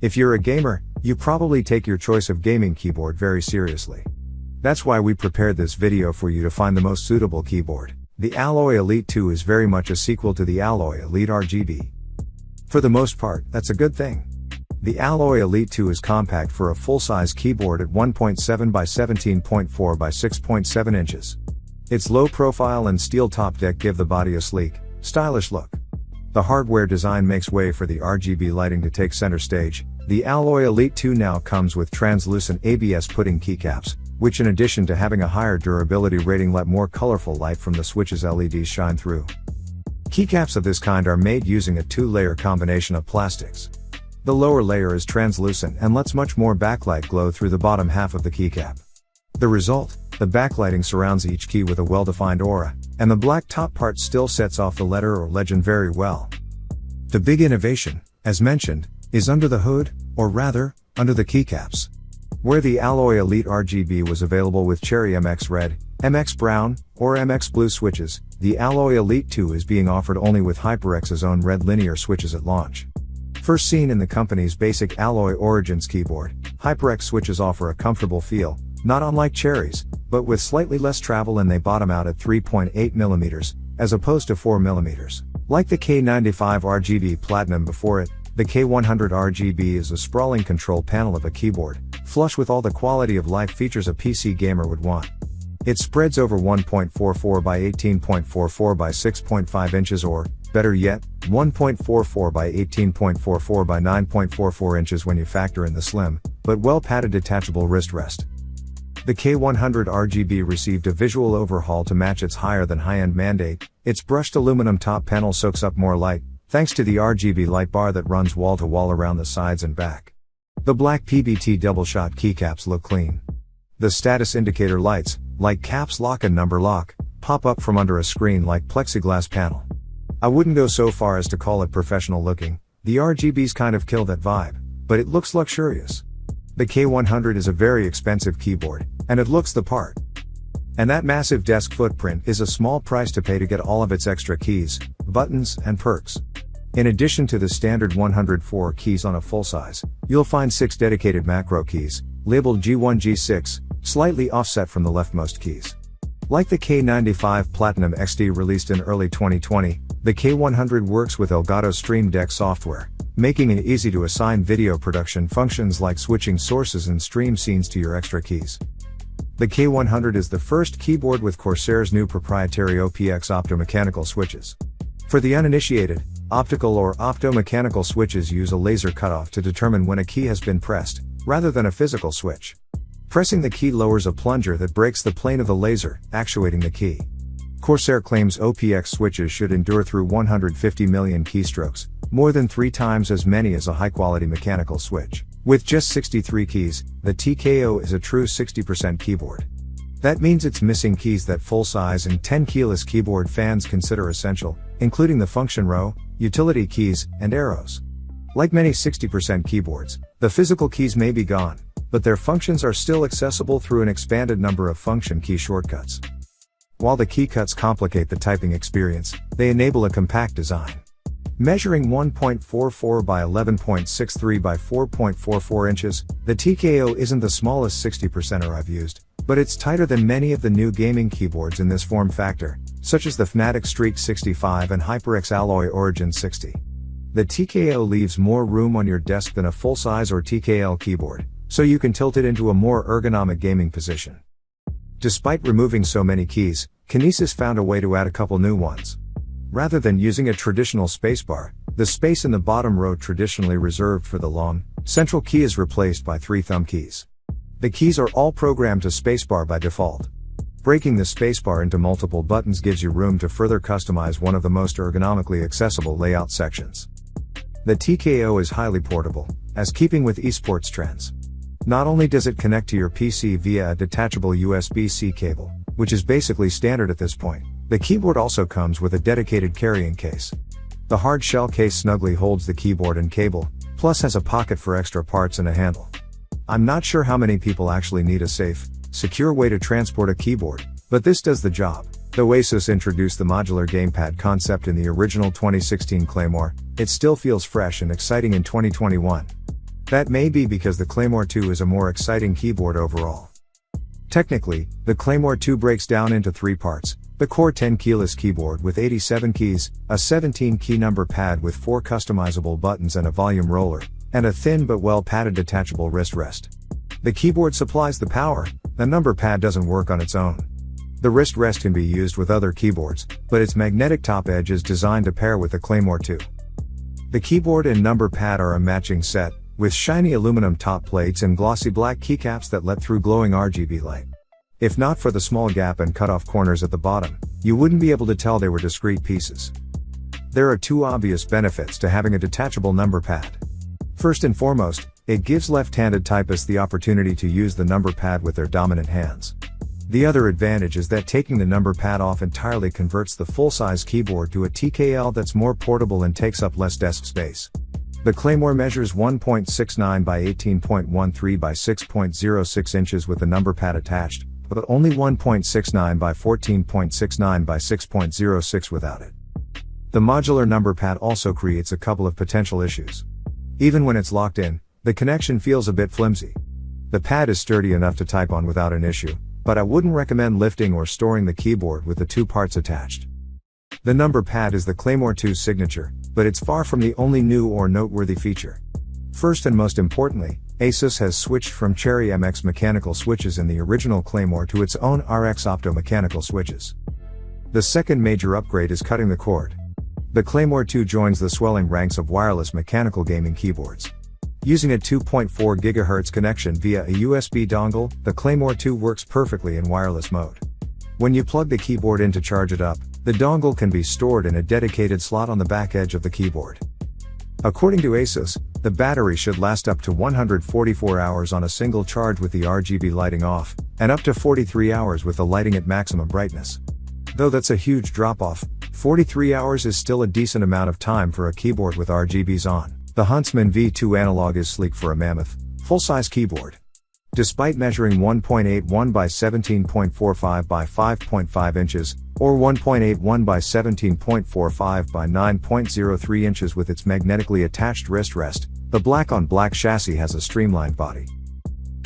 If you're a gamer, you probably take your choice of gaming keyboard very seriously. That's why we prepared this video for you to find the most suitable keyboard. The Alloy Elite 2 is very much a sequel to the Alloy Elite RGB. For the most part, that's a good thing. The Alloy Elite 2 is compact for a full-size keyboard at 1.7 by 17.4 by 6.7 inches. Its low profile and steel top deck give the body a sleek, stylish look. The hardware design makes way for the RGB lighting to take center stage. The Alloy Elite 2 now comes with translucent ABS pudding keycaps, which in addition to having a higher durability rating let more colorful light from the switch's LEDs shine through. Keycaps of this kind are made using a two-layer combination of plastics. The lower layer is translucent and lets much more backlight glow through the bottom half of the keycap. The result, the backlighting surrounds each key with a well-defined aura, and the black top part still sets off the letter or legend very well. The big innovation, as mentioned, is under the hood, or rather, under the keycaps. Where the Alloy Elite RGB was available with Cherry MX Red, MX Brown, or MX Blue switches, the Alloy Elite 2 is being offered only with HyperX's own red linear switches at launch. First seen in the company's basic Alloy Origins keyboard, HyperX switches offer a comfortable feel, not unlike Cherry's, but with slightly less travel, and they bottom out at 3.8mm, as opposed to 4mm. Like the K95 RGB Platinum before it, the K100 RGB is a sprawling control panel of a keyboard, flush with all the quality of life features a PC gamer would want. It spreads over 1.44 by 18.44 by 6.5 inches or, better yet, 1.44 by 18.44 by 9.44 inches when you factor in the slim, but well-padded detachable wrist rest. The K100 RGB received a visual overhaul to match its higher-than-high-end mandate. Its brushed aluminum top panel soaks up more light, thanks to the RGB light bar that runs wall-to-wall around the sides and back. The black PBT double-shot keycaps look clean. The status indicator lights, like caps lock and number lock, pop up from under a screen-like plexiglass panel. I wouldn't go so far as to call it professional looking, the RGBs kind of kill that vibe, but it looks luxurious. The K100 is a very expensive keyboard, and it looks the part. And that massive desk footprint is a small price to pay to get all of its extra keys, buttons, and perks. In addition to the standard 104 keys on a full size, you'll find 6 dedicated macro keys, labeled G1 G6, slightly offset from the leftmost keys. Like the K95 Platinum XD released in early 2020, the K100 works with Elgato Stream Deck software, making it easy to assign video production functions like switching sources and stream scenes to your extra keys. The K100 is the first keyboard with Corsair's new proprietary OPX optomechanical switches. For the uninitiated, optical or optomechanical switches use a laser cutoff to determine when a key has been pressed, rather than a physical switch. Pressing the key lowers a plunger that breaks the plane of the laser, actuating the key. Corsair claims OPX switches should endure through 150 million keystrokes, more than 3 times as many as a high-quality mechanical switch. With just 63 keys, the TKO is a true 60% keyboard. That means it's missing keys that full-size and 10-keyless keyboard fans consider essential, including the function row, utility keys, and arrows. Like many 60% keyboards, the physical keys may be gone, but their functions are still accessible through an expanded number of function key shortcuts. While the key cuts complicate the typing experience, they enable a compact design. Measuring 1.44 by 11.63 by 4.44 inches, the TKO isn't the smallest 60%er I've used, but it's tighter than many of the new gaming keyboards in this form factor, such as the Fnatic Streak 65 and HyperX Alloy Origin 60. The TKO leaves more room on your desk than a full-size or TKL keyboard, so you can tilt it into a more ergonomic gaming position. Despite removing so many keys, Kinesis found a way to add a couple new ones. Rather than using a traditional spacebar, the space in the bottom row traditionally reserved for the long, central key is replaced by 3 thumb keys. The keys are all programmed to spacebar by default. Breaking the spacebar into multiple buttons gives you room to further customize one of the most ergonomically accessible layout sections. The TKO is highly portable, as keeping with esports trends. Not only does it connect to your PC via a detachable USB-C cable, which is basically standard at this point, the keyboard also comes with a dedicated carrying case. The hard shell case snugly holds the keyboard and cable, plus has a pocket for extra parts and a handle. I'm not sure how many people actually need a safe, secure way to transport a keyboard, but this does the job. Though Asus introduced the modular gamepad concept in the original 2016 Claymore, it still feels fresh and exciting in 2021. That may be because the Claymore II is a more exciting keyboard overall. Technically, the Claymore II breaks down into 3 parts: the core 10 keyless keyboard with 87 keys, a 17-key number pad with 4 customizable buttons and a volume roller, and a thin but well-padded detachable wrist rest. The keyboard supplies the power, the number pad doesn't work on its own. The wrist rest can be used with other keyboards, but its magnetic top edge is designed to pair with the Claymore II. The keyboard and number pad are a matching set, with shiny aluminum top plates and glossy black keycaps that let through glowing RGB light. If not for the small gap and cut-off corners at the bottom, you wouldn't be able to tell they were discrete pieces. There are 2 obvious benefits to having a detachable number pad. First and foremost, it gives left-handed typists the opportunity to use the number pad with their dominant hands. The other advantage is that taking the number pad off entirely converts the full-size keyboard to a TKL that's more portable and takes up less desk space. The Claymore measures 1.69 by 18.13 by 6.06 inches with the number pad attached, but only 1.69 by 14.69 by 6.06 without it. The modular number pad also creates a couple of potential issues. Even when it's locked in, the connection feels a bit flimsy. The pad is sturdy enough to type on without an issue, but I wouldn't recommend lifting or storing the keyboard with the 2 parts attached. The number pad is the Claymore II's signature, but it's far from the only new or noteworthy feature. First and most importantly, Asus has switched from Cherry MX mechanical switches in the original Claymore to its own RX opto mechanical switches. The second major upgrade is cutting the cord. The Claymore II joins the swelling ranks of wireless mechanical gaming keyboards. Using a 2.4 GHz connection via a USB dongle, the Claymore II works perfectly in wireless mode. When you plug the keyboard in to charge it up, the dongle can be stored in a dedicated slot on the back edge of the keyboard. According to Asus, the battery should last up to 144 hours on a single charge with the RGB lighting off, and up to 43 hours with the lighting at maximum brightness. Though that's a huge drop-off, 43 hours is still a decent amount of time for a keyboard with RGBs on. The Huntsman V2 analog is sleek for a mammoth, full-size keyboard. Despite measuring 1.81 by 17.45 by 5.5 inches, or 1.81 by 17.45 by 9.03 inches with its magnetically attached wrist rest, the black-on-black chassis has a streamlined body.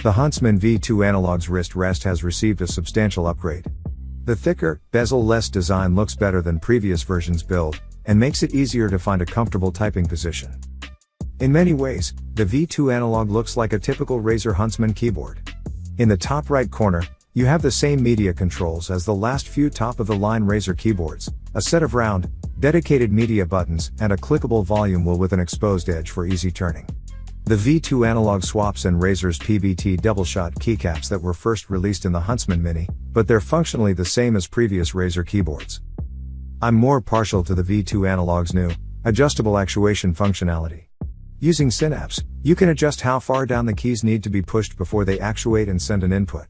The Huntsman V2 analog's wrist rest has received a substantial upgrade. The thicker, bezel-less design looks better than previous versions' build, and makes it easier to find a comfortable typing position. In many ways, the V2 analog looks like a typical Razer Huntsman keyboard. In the top right corner, you have the same media controls as the last few top-of-the-line Razer keyboards, a set of round, dedicated media buttons, and a clickable volume wheel with an exposed edge for easy turning. The V2 analog swaps in Razer's PBT double-shot keycaps that were first released in the Huntsman Mini, but they're functionally the same as previous Razer keyboards. I'm more partial to the V2 analog's new, adjustable actuation functionality. Using Synapse, you can adjust how far down the keys need to be pushed before they actuate and send an input.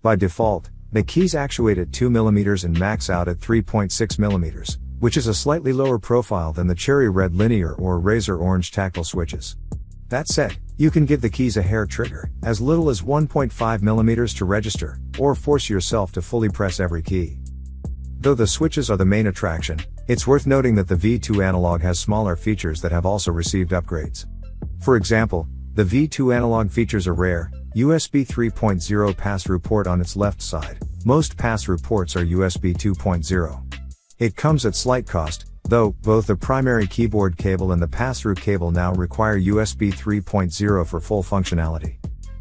By default, the keys actuate at 2mm and max out at 3.6mm, which is a slightly lower profile than the Cherry Red linear or Razer Orange tactile switches. That said, you can give the keys a hair trigger, as little as 1.5mm to register, or force yourself to fully press every key. Though the switches are the main attraction, it's worth noting that the V2 analog has smaller features that have also received upgrades. For example, the V2 analog features a rare, USB 3.0 pass-through port on its left side. Most pass-through ports are USB 2.0. It comes at slight cost, though both the primary keyboard cable and the pass-through cable now require USB 3.0 for full functionality.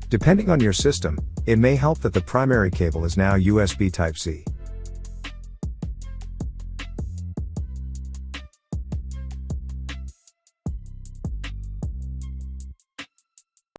Depending on your system, it may help that the primary cable is now USB Type-C.